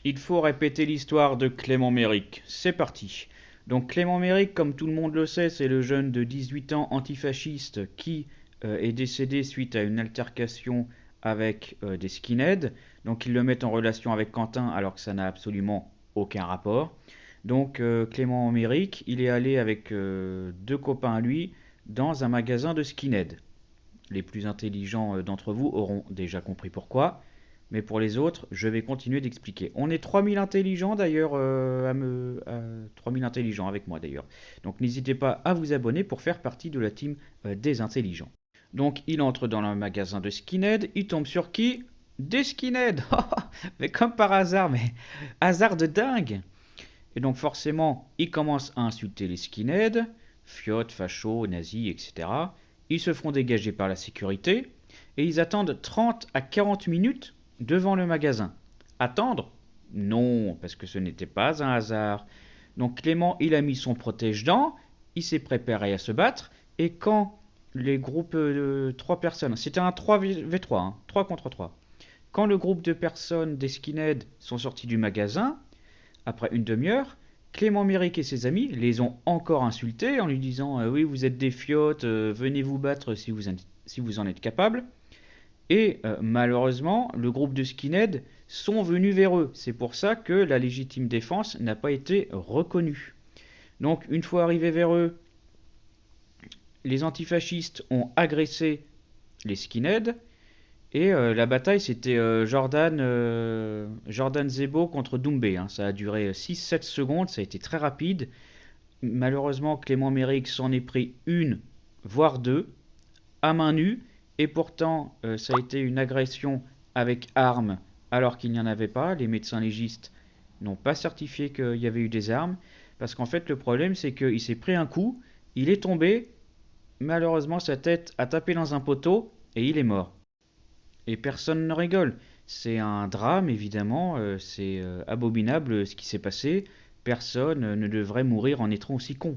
Il faut répéter l'histoire de Clément Méric. C'est parti. Donc Clément Méric, comme tout le monde le sait, c'est le jeune de 18 ans antifasciste qui est décédé suite à une altercation avec des skinheads. Donc ils le mettent en relation avec Quentin alors que ça n'a absolument aucun rapport. Donc Clément Méric, il est allé avec deux copains à lui dans un magasin de skinheads. Les plus intelligents d'entre vous auront déjà compris pourquoi. Mais pour les autres, je vais continuer d'expliquer. On est 3000 intelligents d'ailleurs, 3000 intelligents avec moi d'ailleurs. Donc n'hésitez pas à vous abonner pour faire partie de la team des intelligents. Donc il entre dans le magasin de skinhead, il tombe sur qui? Des skinheads. Mais comme par hasard, mais hasard de dingue. Et donc forcément, il commence à insulter les skinheads, fiottes, fachos, nazis, etc. Ils se font dégager par la sécurité et ils attendent 30 à 40 minutes devant le magasin. Attendre? Non, parce que ce n'était pas un hasard. Donc Clément, il a mis son protège-dents, il s'est préparé à se battre, et quand les groupes de 3 personnes, c'était un 3v3, hein, 3 contre 3, quand le groupe de personnes des skinheads sont sortis du magasin, après une demi-heure, Clément Méric et ses amis les ont encore insultés en lui disant oui, vous êtes des fiottes, venez vous battre si vous en êtes capable. Et malheureusement, le groupe de skinheads sont venus vers eux. C'est pour ça que la légitime défense n'a pas été reconnue. Donc, une fois arrivés vers eux, les antifascistes ont agressé les skinheads. Et la bataille, c'était Jordan Zebo contre Doumbé, hein. Ça a duré 6-7 secondes, ça a été très rapide. Malheureusement, Clément Méric s'en est pris une, voire deux, à main nue. Et pourtant, ça a été une agression avec armes, alors qu'il n'y en avait pas. Les médecins légistes n'ont pas certifié qu'il y avait eu des armes. Parce qu'en fait, le problème, c'est qu'il s'est pris un coup, il est tombé, malheureusement, sa tête a tapé dans un poteau, et il est mort. Et personne ne rigole. C'est un drame, évidemment, c'est abominable ce qui s'est passé. Personne ne devrait mourir en étant aussi con.